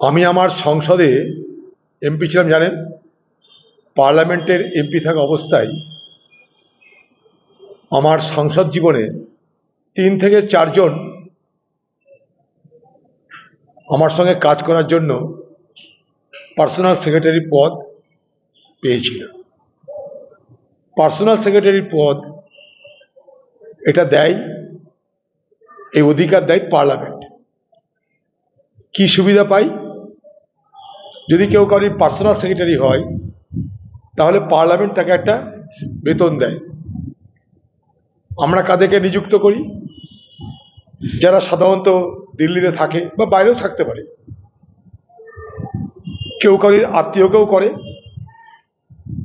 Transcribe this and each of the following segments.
আমি আমার সংসদে এমপি ছিলাম জানেন। পার্লামেন্টের এমপি থাকা অবস্থায় আমার সংসদ জীবনে 3 থেকে 4 জন আমার সঙ্গে কাজ করার জন্য পার্সোনাল সেক্রেটারি পদ পেয়েছিল। পার্সোনাল সেক্রেটারি পদ এটা দেয়, এই অধিকার দেয় পার্লামেন্ট। কি সুবিধা পাই? যদি কেউ কারোর পার্সোনাল সেক্রেটারি হয় তাহলে পার্লামেন্ট তাকে একটা বেতন দেয়। আমরা কাদেরকে নিযুক্ত করি? যারা সাধারণত দিল্লিতে থাকে বা বাইরেও থাকতে পারে। কেউ কারোর আত্মীয়কেও করে,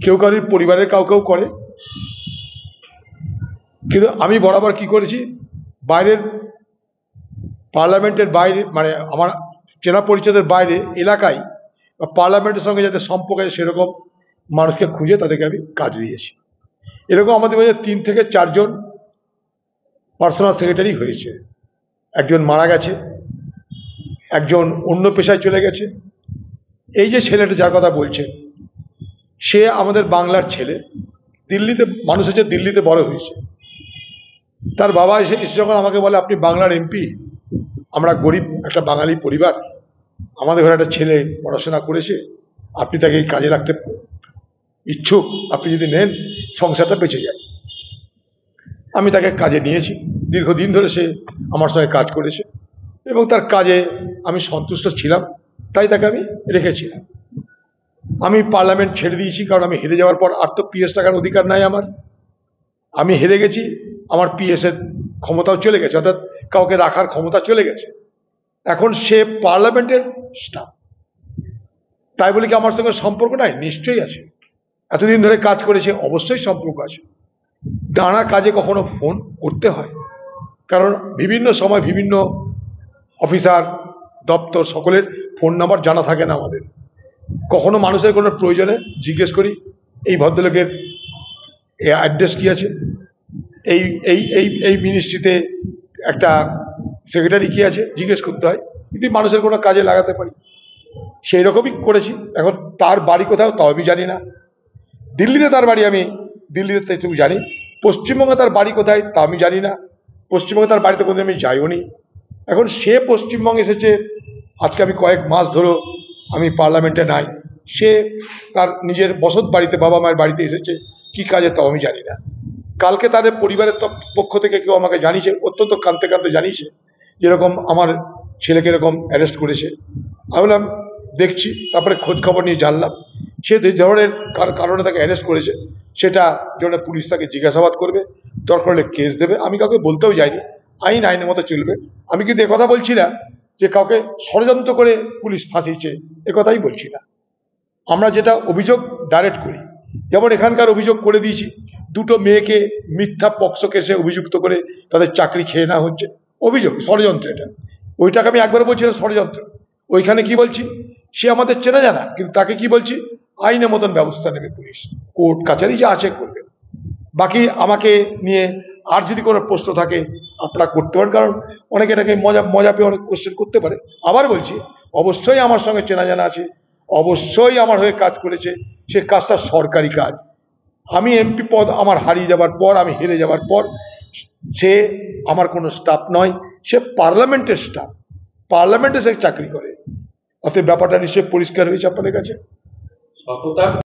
কেউ কারোর পরিবারের কাউকেও করে। কিন্তু আমি বরাবর কি করেছি, বাইরের পার্লামেন্টের বাইরে, মানে আমার চেনা পরিচয়ের বাইরে এলাকায় বা পার্লামেন্টের সঙ্গে যাতে সম্পর্ক আছে সেরকম মানুষকে খুঁজে তাদেরকে আমি কাজ দিয়েছি। এরকম আমাদের মধ্যে 3 থেকে 4 জন পার্সোনাল সেক্রেটারি হয়েছে। একজন মারা গেছে, একজন অন্য পেশায় চলে গেছে। এই যে ছেলেটা যার কথা বলছে, সে আমাদের বাংলার ছেলে, দিল্লিতে মানুষ হচ্ছে, দিল্লিতে বড় হয়েছে। তার বাবা এসে যখন আমাকে বলে, আপনি বাংলার এমপি, আমরা গরিব একটা বাঙালি পরিবার, আমাদের ঘরে একটা ছেলে পড়াশোনা করেছে, আপনি তাকে এই কাজে রাখতে ইচ্ছুক, আপনি যদি নেন সংসারটা বেঁচে যায়। আমি তাকে কাজে নিয়েছি। দীর্ঘদিন ধরে সে আমার সঙ্গে কাজ করেছে এবং তার কাজে আমি সন্তুষ্ট ছিলাম, তাই তাকে আমি রেখেছিলাম। আমি পার্লামেন্ট ছেড়ে দিয়েছি, কারণ আমি হেরে যাওয়ার পর আর তো পিএস টাকার অধিকার নাই আমার। আমি হেরে গেছি, আমার পিএসের ক্ষমতাও চলে গেছে, অর্থাৎ কাউকে রাখার ক্ষমতা চলে গেছে। এখন সে পার্লামেন্টের স্টাফ, তাই বলে কি আমার সঙ্গে সম্পর্ক নাই? নিশ্চয়ই আছে। এতদিন ধরে কাজ করেছে, অবশ্যই সম্পর্ক আছে। নানা কাজে কখনো ফোন করতে হয়, কারণ বিভিন্ন সময় বিভিন্ন অফিসার, দপ্তর, সকলের ফোন নাম্বার জানা থাকে না আমাদের। কখনো মানুষের কোনো প্রয়োজনে জিজ্ঞেস করি, এই ভদ্রলোকের অ্যাড্রেস কি আছে, এই এই এই এই মিনিস্ট্রিতে একটা সেক্রেটারি কি আছে, জিজ্ঞেস করতে হয়, যদি মানুষের কোনো কাজে লাগাতে পারি। সেই রকমই করেছি। এখন তার বাড়ি কোথাও তাও আমি জানি না। দিল্লিতে তার বাড়ি, আমি দিল্লিতে তুমি জানি। পশ্চিমবঙ্গে তার বাড়ি কোথায় তা আমি জানি না। পশ্চিমবঙ্গে তার বাড়িতে কোনোদিন আমি যাইও নি। এখন সে পশ্চিমবঙ্গে এসেছে, আজকে আমি কয়েক মাস ধরো আমি পার্লামেন্টে নাই, সে তার নিজের বসত বাড়িতে, বাবা মায়ের বাড়িতে এসেছে, কি কাজে তাও আমি জানি না। কালকে তাদের পরিবারের পক্ষ থেকে কেউ আমাকে জানিয়েছে, অত্যন্ত কাঁদতে কাঁদতে জানিয়েছে, যেরকম আমার ছেলেকে এরকম অ্যারেস্ট করেছে। আমি বললাম দেখছি, তারপরে খোঁজ খবর নিয়ে জানলাম সে যে ধরনের কারণে তাকে অ্যারেস্ট করেছে, সেটা জন্য পুলিশ তাকে জিজ্ঞাসাবাদ করবে, দরকার হলে কেস দেবে। আমি কাউকে বলতেও যাইনি, আইন আইনের মতো চলবে। আমি কিন্তু একথা বলছি না যে কাউকে ষড়যন্ত্র করে পুলিশ ফাঁসিয়েছে, একথাই বলছি না। আমরা যেটা অভিযোগ ডাইরেক্ট করি, যেমন এখানকার অভিযোগ করে দিয়েছি, 2টো মেয়েকে মিথ্যা পক্সো কেসে অভিযুক্ত করে তাদের চাকরি খেয়ে নেওয়া হচ্ছে, অভিযোগ, ষড়যন্ত্র এটা। ওইটাকে আমি একবার বলছি না ষড়যন্ত্র। ওইখানে কি বলছি, সে আমাদের চেনা জানা, কিন্তু তাকে কি বলছি, আইনের মতন ব্যবস্থা নেবে পুলিশ, কোর্ট কাছারি যা আছে করবে। বাকি আমাকে নিয়ে আর যদি কোনো প্রশ্ন থাকে আপনারা করতে পারেন, কারণ অনেকে এটাকে মজা পেয়ে অনেক কোশ্চেন করতে পারে। আবার বলছি, অবশ্যই আমার সঙ্গে চেনা জানা আছে, অবশ্যই আমার হয়ে কাজ করেছে, সে কাজটা সরকারি কাজ। আমি এমপি পদ আমার হারিয়ে যাবার পর, আমি হেরে যাবার পর, সে আমার কোনো স্টাফ নয়, সে পার্লামেন্টের স্টাফ, পার্লামেন্টে সে চাকরি করে। অতএব ব্যাপারটা নিশ্চয়ই পরিষ্কার হয়েছে আপনাদের কাছে।